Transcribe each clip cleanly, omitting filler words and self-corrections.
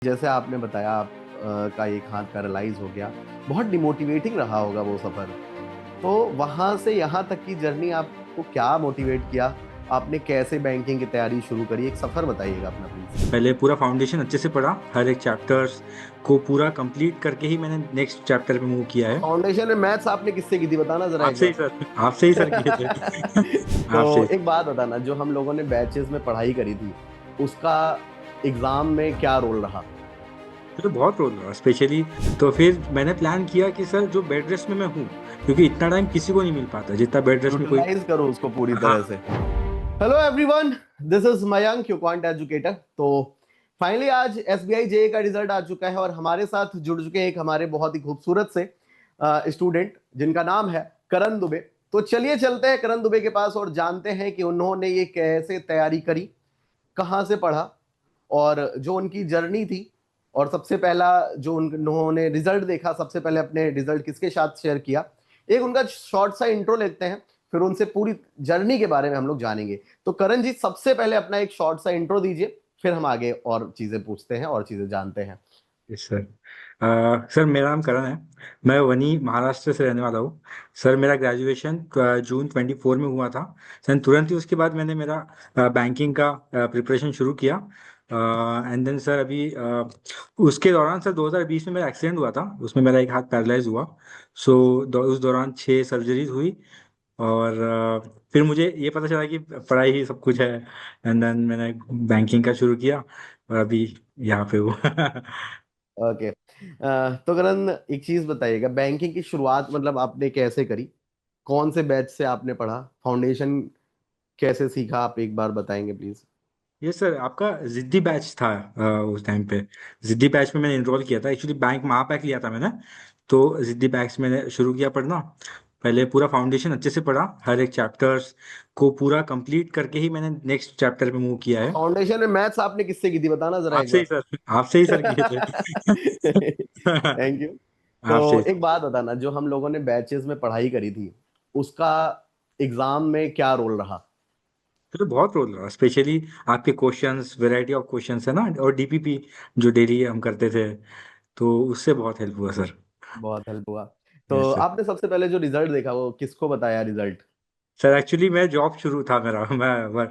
जैसे आपने बताया आप का एक हाथ पैरालाइज हो गया। बहुत डिमोटिवेटिंग रहा होगा वो सफर। तो वहां से यहाँ तक की जर्नी आपको क्या मोटिवेट किया? आपने कैसे बैंकिंग की तैयारी शुरू करी? एक सफर बताइएगा अपना प्लीज। पहले पूरा फाउंडेशन अच्छे से पढ़ा, हर एक चैप्टर्स को पूरा कंप्लीट करके ही मैंने नेक्स्ट चैप्टर पे मूव किया है। फाउंडेशन में मैथ्स आपने किससे की थी, बताना जरा एक आपसे ही बार। सर, आपसे ही सर किए थे। तो आपसे ही। एक बात बताना, जो हम लोगों ने बैचेस में पढ़ाई करी थी उसका एग्जाम में क्या रोल रहा? तो बहुत रोल रहा स्पेशली। तो फिर मैंने प्लान किया कि सर जो बेड रेस्ट में मैं हूँ, क्योंकि इतना टाइम किसी को नहीं मिल पाता जितना बेड रेस्ट में कोई। यूटिलाइज करो उसको पूरी हाँ। तरह से। Hello everyone, this is Mayank you quant educator. तो फाइनली आज एसबीआई जेए का रिजल्ट आ चुका है और हमारे साथ जुड़ चुके एक हमारे बहुत ही खूबसूरत से स्टूडेंट जिनका नाम है करण दुबे। तो चलिए चलते हैं करण दुबे के पास और जानते हैं कि उन्होंने ये कैसे तैयारी करी, कहाँ से पढ़ा और जो उनकी जर्नी थी। और सबसे पहला जो उन्होंने रिजल्ट देखा, सबसे पहले अपने रिजल्ट किसके साथ शेयर किया, एक उनका शॉर्ट सा इंट्रो लेते हैं, फिर उनसे पूरी जर्नी के बारे में हम लोग जानेंगे। तो करण जी, सबसे पहले अपना एक शॉर्ट सा इंट्रो दीजिए, फिर हम आगे और चीजें पूछते हैं और चीजें जानते हैं। Yes sir. सर मेरा नाम करण है। मैं वनी महाराष्ट्र से रहने वाला हूँ। सर मेरा ग्रेजुएशन जून 24 में हुआ था। सर तुरंत ही उसके बाद मैंने मेरा बैंकिंग का प्रिपरेशन शुरू किया। एंड देन सर अभी उसके दौरान सर 2020 में मेरा एक्सीडेंट हुआ था, उसमें मेरा एक हाथ पैरलाइज हुआ। सो उस दौरान 6 सर्जरीज हुई। और फिर मुझे ये पता चला कि पढ़ाई ही सब कुछ है। एंड देन मैंने बैंकिंग का शुरू किया और अभी यहाँ पे हूँ। ओके। तो करण, एक चीज बताइएगा, बैंकिंग की शुरुआत मतलब आपने कैसे करी? कौन से बैच से आपने पढ़ा? फाउंडेशन कैसे सीखा? आप एक बार बताएंगे प्लीज। ये सर आपका जिद्दी बैच था। उस टाइम पे जिद्दी बैच में मैंने इनरोल किया था, एक्चुअली बैंक महापैक लिया था मैंने। तो जिद्दी बैच मैंने शुरू किया पढ़ना। पहले पूरा फाउंडेशन अच्छे से पढ़ा, हर एक चैप्टर्स को पूरा कंप्लीट करके ही मैंने नेक्स्ट चैप्टर पे मूव किया है। फाउंडेशन में मैथ्स आपने किससे की थी, बताना जरा एक आपसे ही बार। सर, आपसे ही सर किए थे। Thank you. तो आपसे ही। एक बात बताना, जो हम लोगों ने बैचेस में पढ़ाई करी थी उसका एग्जाम में क्या रोल रहा? तो बहुत रोल रहा स्पेशली आपके क्वेश्चंस, वैरायटी ऑफ क्वेश्चंस है ना, और डीपीपी जो डेली हम करते थे, तो उससे बहुत हेल्प हुआ सर। बहुत हेल्प हुआ। तो यस सर। आपने सबसे पहले जो रिजल्ट देखा वो किसको बताया रिजल्ट? सर एक्चुअली मैं जॉब शुरू था मेरा, मैं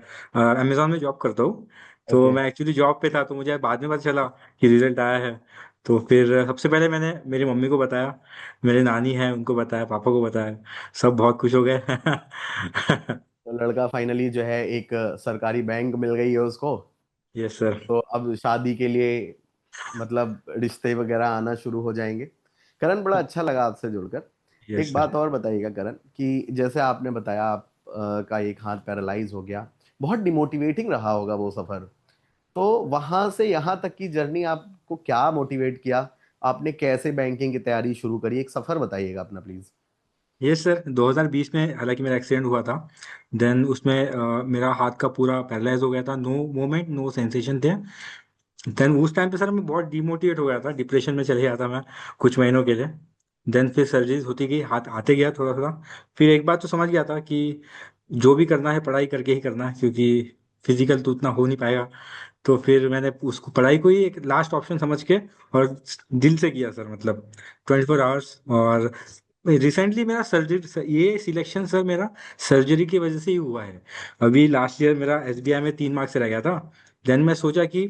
अमेजोन में जॉब करता हूँ। तो ओके। मैं एक्चुअली जॉब पे था, तो मुझे बाद में पता चला कि रिजल्ट आया है। तो फिर सबसे पहले मैंने मेरी मम्मी को बताया, मेरे नानी है उनको बताया, पापा को बताया। सब बहुत खुश हो गए। तो लड़का फाइनली जो है एक सरकारी बैंक मिल गई है उसको। Yes sir. तो अब शादी के लिए मतलब रिश्ते वगैरह आना शुरू हो जाएंगे। करण, बड़ा अच्छा लगा आपसे जुड़कर। यस एक सर। बात और बताइएगा करण, कि जैसे आपने बताया आप का एक हाथ पैरालाइज हो गया। बहुत डिमोटिवेटिंग रहा होगा वो सफर। तो वहां से यहाँ तक की जर्नी आपको क्या मोटिवेट किया? आपने कैसे बैंकिंग की तैयारी शुरू करी? एक सफर बताइएगा अपना प्लीज। यस सर, 2020 में हालांकि मेरा एक्सीडेंट हुआ था। देन उसमें मेरा हाथ का पूरा पैरालाइज हो गया था, नो मूवमेंट नो सेंसेशन थे। देन उस टाइम पे सर मैं बहुत डिमोटिवेट हो गया था, डिप्रेशन में चले गया था मैं कुछ महीनों के लिए। देन फिर सर्जरीज होती गई, हाथ आते गया थोड़ा थोड़ा। फिर एक बात तो समझ गया था कि जो भी करना है पढ़ाई करके ही करना है, क्योंकि फिजिकल तो उतना हो नहीं पाएगा। तो फिर मैंने उसको पढ़ाई को ही एक लास्ट ऑप्शन समझ के और दिल से किया सर, मतलब 24 आवर्स। और रिसेंटली मेरा सर्जरी, ये सिलेक्शन सर मेरा सर्जरी की वजह से ही हुआ है। अभी लास्ट ईयर मेरा एसबीआई में 3 मार्क्स से रह गया था। देन मैं सोचा कि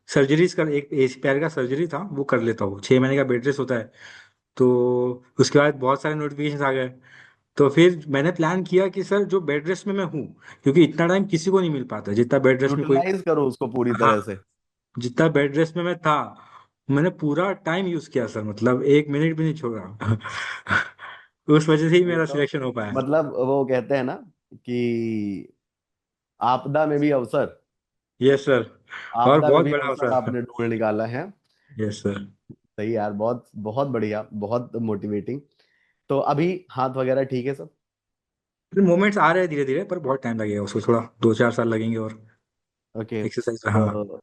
सर्जरीज कर, एक पैर का सर्जरी था वो कर लेता हूँ, 6 महीने का बेड रेस्ट होता है। तो उसके बाद बहुत सारे नोटिफिकेशन आ गए। तो फिर मैंने प्लान किया कि सर जो बेड रेस्ट में मैं हूँ, क्योंकि इतना टाइम किसी को नहीं मिल पाता जितना बेड रेस्ट में कोई। यूटिलाइज करो उसको पूरी हाँ। तरह से। जितना बेड रेस्ट में मैं था, मैंने पूरा टाइम यूज किया सर, मतलब 1 मिनट भी नहीं छोड़ा। उस वजह से ही ये मेरा तो सिलेक्शन हो पाया। मतलब वो कहते हैं ना कि आपदा में भी अवसर। Yes sir. और आपदा में बहुत भी बड़ा अवसर अवसर। आपने ढूंढ निकाला है। Yes sir. सही यार, बहुत बहुत बढ़िया, बहुत मोटिवेटिंग। तो अभी हाथ वगैरह ठीक है सब? मोमेंट्स आ रहे हैं धीरे धीरे, पर बहुत टाइम लगेगा उसको, थोड़ा 2-4 साल लगेंगे और ओके। एक्सरसाइज। हाँ।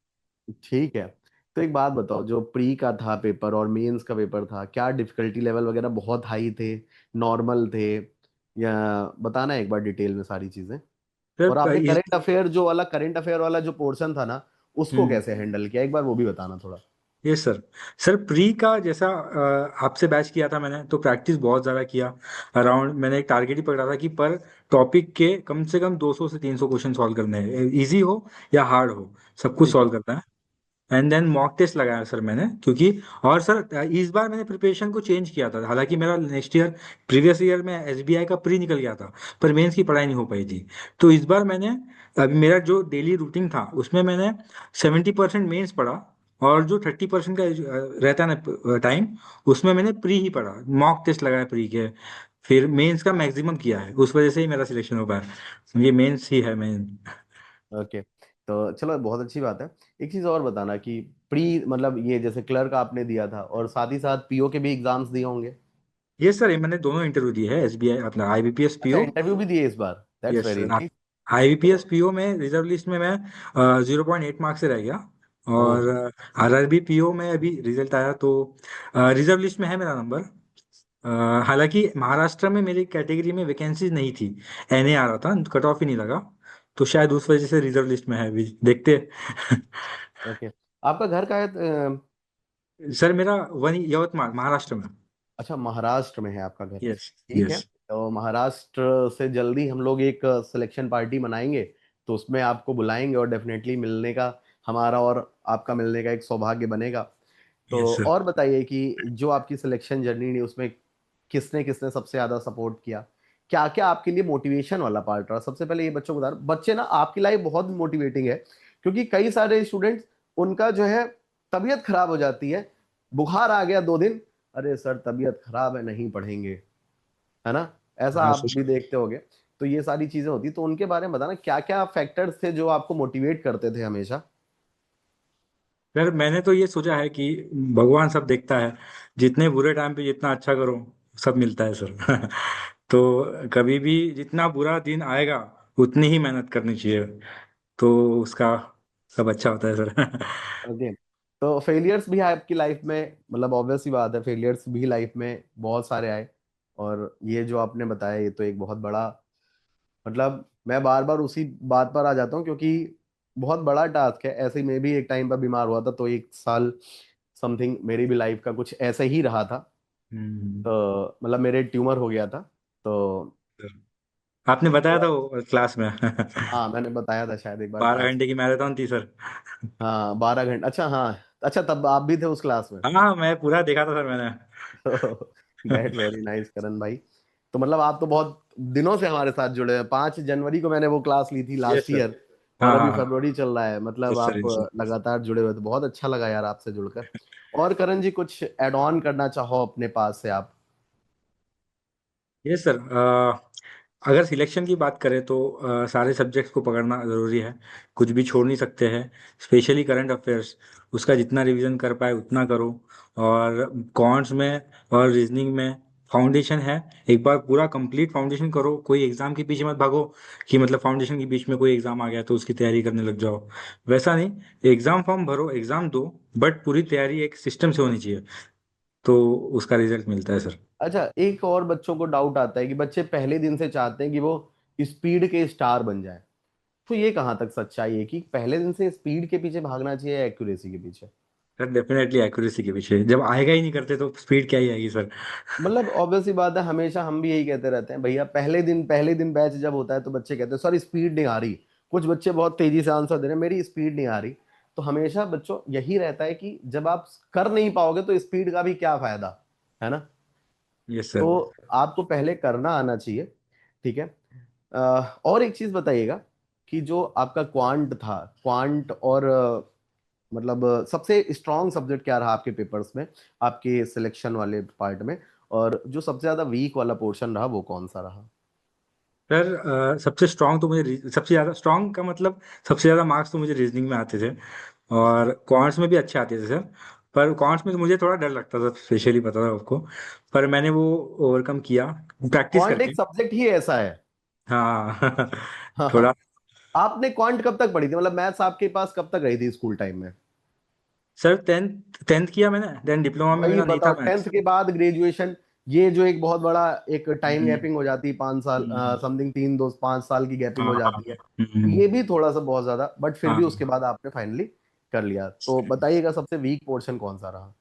ठीक है। तो एक बात बताओ, जो प्री का था पेपर और मेंस का पेपर था, क्या डिफिकल्टी लेवल वगैरह बहुत हाई थे, नॉर्मल थे, या बताना एक बार डिटेल में सारी चीजें। और सर आपने इस करंट अफेयर वाला जो पोर्शन था ना, उसको हम्म, कैसे हैंडल किया, एक बार वो भी बताना थोड़ा। Yes sir. सर प्री का जैसा आपसे बैच किया था मैंने, तो प्रैक्टिस बहुत ज़्यादा किया। अराउंड मैंने एक टारगेट ही पकड़ा था कि पर टॉपिक के कम से कम 200 से 300 क्वेश्चन सॉल्व करने हैं, इजी हो या हार्ड हो, सब कुछ ठीक है। सॉल्व करना है। एंड देन मॉक टेस्ट लगाया सर मैंने, क्योंकि और सर इस बार मैंने प्रिपरेशन को चेंज किया था। हालांकि मेरा नेक्स्ट ईयर, प्रीवियस ईयर में एसबीआई का प्री निकल गया था, पर मेंस की पढ़ाई नहीं हो पाई थी। तो इस बार मैंने, अभी मेरा जो डेली रूटीन था उसमें मैंने 70% मेंस पढ़ा, और जो 30% का रहता है ना टाइम, उसमें मैंने प्री ही पढ़ा, मॉक टेस्ट लगाया प्री के, फिर मेंस का मैक्सिमम किया है। उस वजह से ही मेरा सिलेक्शन हो पाया। ये मेंस ही है मेन। ओके, तो चलो बहुत अच्छी बात है। एक चीज और बताना कि प्री मतलब ये जैसे क्लर्क आपने दिया था और साथ ही साथ पीओ के भी एग्जाम्स दिए होंगे। ये सर, ये मैंने दोनों इंटरव्यू दिए हैं, एसबीआई अपना आईबीपीएस अच्छा, पीओ। इंटरव्यू भी दिए इस बार, that's yes very sir. Nice. IBPS तो पीओ में रिजर्व लिस्ट में मैं 0.8 मार्क्स से रह गया। ओ, और आरआरबी पीओ में अभी रिजल्ट आया तो रिजर्व लिस्ट में है मेरा नंबर। हालांकि महाराष्ट्र में मेरी कैटेगरी में वैकेंसीज नहीं थी, एनए आ रहा था, कट ऑफ ही नहीं लगा, तो शायद उस वजह से रिजर्व लिस्ट में है अभी, देखते हैं। ओके। आपका घर कहाँ है? सर मेरा वही यवतमाल, महाराष्ट्र में। अच्छा, महाराष्ट्र में है आपका घर। यस। ठीक है, यस। तो महाराष्ट्र से जल्दी हम लोग एक सिलेक्शन पार्टी बनाएंगे, तो उसमें आपको बुलाएंगे और डेफिनेटली मिलने का, हमारा और आपका मिलने का एक सौभाग्य बनेगा। तो यस सर। और बताइए कि जो आपकी सिलेक्शन जर्नी रही उसमें किसने किसने सबसे ज्यादा सपोर्ट किया, क्या क्या आपके लिए मोटिवेशन वाला पार्ट रहा? सबसे पहले ये बच्चों को बता रहा हूं, बच्चे ना आपकी लाइफ बहुत मोटिवेटिंग है, क्योंकि कई सारे स्टूडेंट्स, उनका जो है तबीयत खराब हो जाती है, बुखार आ गया 2 दिन, अरे सर तबीयत खराब है नहीं पढ़ेंगे, है ना? ऐसा हाँ आप भी सर। देखते होगे। तो ये सारी चीजें होती, तो उनके बारे में बताना क्या क्या फैक्टर्स थे जो आपको मोटिवेट करते थे हमेशा। सर मैंने तो ये सोचा है कि भगवान सब देखता है, जितने बुरे टाइम पे जितना अच्छा करो, सब मिलता है सर। तो कभी भी जितना बुरा दिन आएगा, उतनी ही मेहनत करनी चाहिए, तो उसका सब अच्छा होता है सर। ओके, तो फेलियर्स भी आपकी लाइफ में, मतलब ऑब्वियस सी बात है, फेलियर्स भी लाइफ में बहुत सारे आए, और ये जो आपने बताया ये तो एक बहुत बड़ा, मतलब मैं बार बार उसी बात पर आ जाता हूँ, क्योंकि बहुत बड़ा टास्क है। ऐसे ही मैं भी एक टाइम पर बीमार हुआ था, तो 1 साल समथिंग मेरी भी लाइफ का कुछ ऐसे ही रहा था। हम्म। तो मतलब मेरे ट्यूमर हो गया था। तो सर, आपने बताया था वो क्लास में। हाँ, मैंने बताया था शायद एक बार 12 क्लास। घंटे की मैराथन थी सर। हाँ, 12 घंटे, अच्छा हाँ। अच्छा, तब आप भी थे उस क्लास में? हाँ हाँ, मैं पूरा देखा था सर मैंने। दैट वेरी नाइस करण भाई। तो मतलब आप तो बहुत दिनों से हमारे साथ जुड़े हैं। 5 जनवरी को मैंने वो क्लास ली थी लास्ट यस सर। ईयर, और हाँ अभी हाँ हाँ। फरवरी चल रहा है, मतलब यस सर, आप यस सर। लगातार जुड़े हुए, तो बहुत अच्छा लगा यार आपसे जुड़कर। और करण जी, कुछ एड ऑन करना चाहो अपने पास से आप? Yes sir. अगर सिलेक्शन की बात करें तो सारे सब्जेक्ट्स को पकड़ना ज़रूरी है, कुछ भी छोड़ नहीं सकते हैं। स्पेशली करंट अफेयर्स, उसका जितना रिवीजन कर पाए उतना करो। और कॉन्ट्स में और रीजनिंग में फाउंडेशन है, एक बार पूरा कंप्लीट फाउंडेशन करो, कोई एग्जाम के पीछे मत भागो कि मतलब फाउंडेशन के बीच में कोई एग्जाम आ गया तो उसकी तैयारी करने लग जाओ। वैसा नहीं, एग्जाम फॉर्म भरो, एग्जाम दो, बट पूरी तैयारी एक सिस्टम से होनी चाहिए, तो उसका रिजल्ट मिलता है सर। अच्छा, एक और बच्चों को डाउट आता है कि बच्चे पहले दिन से चाहते हैं कि वो स्पीड के स्टार बन जाए, तो ये कहाँ तक सच्चाई है कि पहले दिन से स्पीड के पीछे भागना चाहिए या एक्यूरेसी के पीछे? सर डेफिनेटली एक्यूरेसी के पीछे, जब आएगा ही नहीं करते तो स्पीड क्या ही आएगी सर। मतलब ऑब्वियस ही बात है, हमेशा हम भी यही कहते रहते हैं भैया, पहले दिन बैच जब होता है तो बच्चे कहते हैं सर स्पीड नहीं आ रही। कुछ बच्चे बहुत तेजी से आंसर दे रहे हैं, मेरी स्पीड नहीं आ रही। तो हमेशा बच्चों यही रहता है कि जब आप कर नहीं पाओगे तो स्पीड का भी क्या फायदा, है ना? Yes sir. तो आपको पहले करना आना चाहिए। ठीक है। और एक चीज बताइएगा कि जो आपका क्वांट था, क्वांट और मतलब सबसे स्ट्रॉन्ग सब्जेक्ट क्या रहा आपके पेपर्स में, आपके सिलेक्शन वाले पार्ट में? और जो सबसे ज्यादा वीक वाला पोर्शन रहा वो कौन सा रहा? सर सबसे स्ट्रांग तो मुझे सबसे ज़्यादा स्ट्रांग का मतलब सबसे ज़्यादा मार्क्स तो मुझे रीजनिंग में आते थे, और कॉर्ड्स में भी अच्छे आते थे सर। पर कॉर्ड्स में तो मुझे थोड़ा डर लगता था, स्पेशली पता था आपको, पर मैंने वो ओवरकम किया प्रैक्टिस क्वांट करके। एक सब्जेक्ट ही ऐसा है। हाँ। हाँ हाँ। थोड़ा। आपने क्वांट कब तक पढ़ी थी, मतलब मैथ्स आपके पास कब तक रही थी स्कूल टाइम में? सर टेंथ टेंथ किया मैंने, देन डिप्लोमा में वही मेरा नहीं था बताओ, टेंथ मैथ्स। के बाद ग्रेजुएशन, ये जो एक बहुत बड़ा एक टाइम गैपिंग हो जाती है, 5 साल हम्म। समथिंग, 3 2 5 साल की गैपिंग हाँ हो हाँ। जाती है। ये भी थोड़ा सा बहुत ज्यादा, बट फिर भी हाँ उसके बाद आपने फाइनली कर लिया, तो बताइएगा सबसे वीक पोर्शन कौन सा रहा?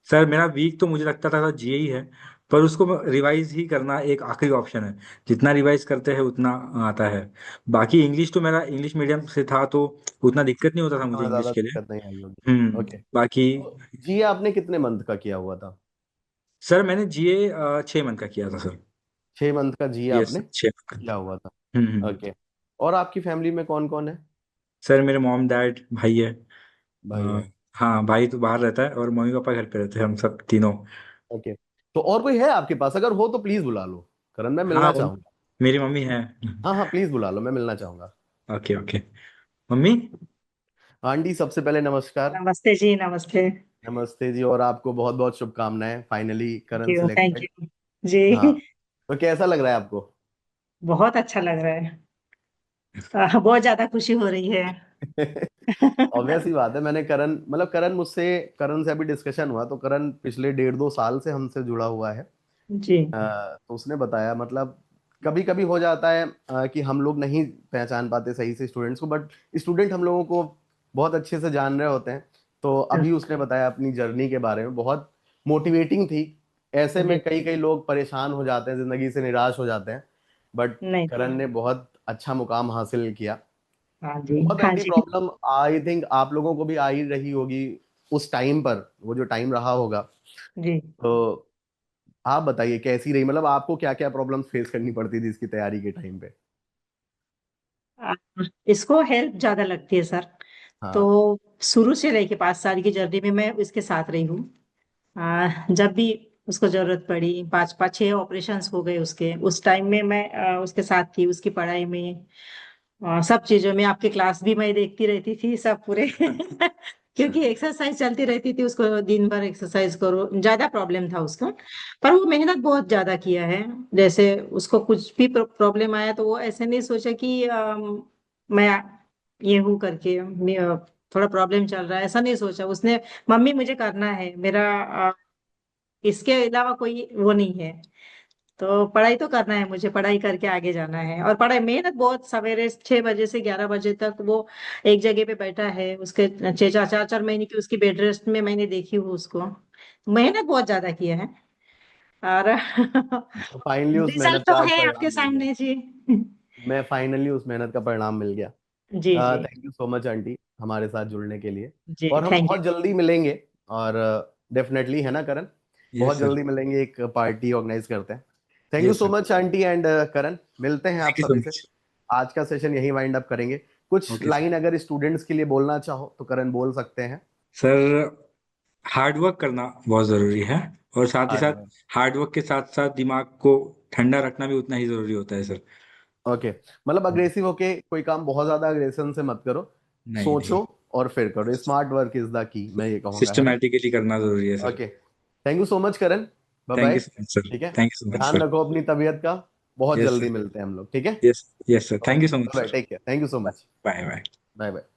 सर मेरा वीक तो मुझे लगता था जीए ही है, पर उसको रिवाइज ही करना एक आखिरी ऑप्शन है। जितना रिवाइज करते हैं उतना आता है। बाकी इंग्लिश तो मेरा इंग्लिश मीडियम से था, तो उतना दिक्कत नहीं होता था मुझे हमें इंग्लिश ज्यादा के लिए। दिक्कत नहीं आई होगी। ओके। बाकी जी आपने कितने मंथ का किया हुआ था? सर मैंने जीए 6 मंथ का किया था सर। 6 मंथ का जी यस, आपने 6 मंथ का। किया हुआ था। हम्म। ओके। और आपकी फैमिली में कौन कौन है? सर मेरे मॉम डैड भाई है। भाई अ, है। हाँ भाई तो बाहर रहता है और मम्मी पापा घर पे रहते हैं, हम सब तीनों। ओके। तो और कोई है आपके पास? अगर हो तो प्लीज बुला लो, करण मैं हाँ मिलना चाहूंगा। मेरी मम्मी है। हाँ हाँ, प्लीज बुला लो, मैं मिलना चाहूंगा। Okay okay. मम्मी। आंटी सबसे पहले नमस्कार। नमस्ते जी, नमस्ते। नमस्ते जी, और आपको बहुत बहुत शुभकामनाएं, finally thank Karan you, thank selected. You हाँ। जी। तो कैसा लग रहा है आपको? बहुत अच्छा लग रहा है। बहुत ज्यादा खुशी हो रही है। ऑब्वियस ही बात है, मैंने करण मतलब करण मुझसे करण से अभी डिस्कशन हुआ, तो करण पिछले 1.5-2 साल से हमसे जुड़ा हुआ है। जी। तो उसने बताया, मतलब कभी कभी हो जाता है कि हम लोग नहीं पहचान पाते सही से स्टूडेंट्स को, बट स्टूडेंट हम लोगों को बहुत अच्छे से जान रहे होते हैं। तो अभी उसने बताया अपनी जर्नी के बारे में, बहुत मोटिवेटिंग थी। ऐसे में जी। कई कई लोग परेशान हो जाते हैं, जिंदगी से निराश हो जाते हैं, बट नहीं। करण ने बहुत अच्छा मुकाम हासिल किया। हाँ जी, बहुत हाँ ऐसी जी। प्रॉब्लम आई थिंक आप लोगों को भी आ ही रही होगी उस टाइम पर, वो जो टाइम रहा होगा। जी। तो आप बताइए कैसी रही, मतलब आपको क्या क्या प्रॉब्लम्स फेस करनी पड़ती थी इसकी तैयारी के टाइम पे? आ, इसको हेल्प ज्यादा लगती है सर। तो हाँ। शुरू से लेके 5 साल की जर्नी में मैं इसके साथ रही हूँ। जब भी उसको जरूरत पड़ी, पाँच पाँच 6 ऑपरेशंस हो गए उसके, उस टाइम में मैं उसके साथ थी, उसकी पढ़ाई में, सब चीजों में। आपके क्लास भी मैं देखती रहती थी सब पूरे। क्योंकि एक्सरसाइज चलती रहती थी, उसको दिन भर एक्सरसाइज करो, ज्यादा प्रॉब्लम था उसका। पर वो मेहनत बहुत ज्यादा किया है। जैसे उसको कुछ भी प्रॉब्लम आया तो वो ऐसे नहीं सोचा कि मैं ये हूँ करके, थोड़ा प्रॉब्लम चल रहा है, ऐसा नहीं सोचा उसने। मम्मी मुझे करना है मेरा, इसके अलावा कोई वो नहीं है। तो पढ़ाई तो करना है मुझे, पढ़ाई करके आगे जाना है। और पढ़ाई मेहनत बहुत, सवेरे 6 बजे से 11 बजे तक वो एक जगह पे बैठा है। उसके 4 4 महीने की उसकी बेड रेस्ट में मैंने देखी हूँ उसको। मेहनत बहुत ज्यादा किया है। और तो फाइनली उस रिजल्ट मेहनत तो का आज है परिणाम आपके मिल गया। सामने जी। मैं फाइनली उस मेहनत का परिणाम मिल गया। जी जी। Thank you so much aunty हमारे साथ जुड़ने के लिए। जी और हम थैंक बहुत जल्दी मिलेंगे, और डेफिनेटली है ना करण, यस बहुत सर। जल्दी मिलेंगे, एक पार्टी ऑर्गेनाइज करते हैं। Thank you yes so sir. Much aunty and Karan, मिलते हैं आप थैंक यू सो सभी से। मच। आज का सेशन यही वाइंड अप करेंगे। कुछ ओके सर। लाइन अगर स्टूडेंट्स के लिए बोलना चाहो तो करण बोल सकते हैं। सर हार्ड वर्क करना बहुत ज़रूरी है, और साथ ही हार्ड साथ वर्क। हार्ड वर्क के साथ साथ दिमाग को ठंडा रखना भी उतना ही ज़रूरी होता है सर। ओके, मतलब अग्रेसिव होके कोई काम बहुत ज्यादा अग्रेशन से मत करो, नहीं नहीं, सोचो और फिर करो। Smart work is the key, मैं ये कहूंगा, है ना? सिस्टमैटिकली करना ज़रूरी है sir. Okay. Thank you so much Karan. Bye thank bye. You so much sir. ठीक है। थैंक यू सो मच ध्यान सर। रखो अपनी तबीयत का। बहुत यस जल्दी सर। मिलते हैं हम लोग, ठीक है? Yes. Yes sir, thank okay, you so much bye bye, sir. Take care, thank you so much. Bye bye. Bye bye.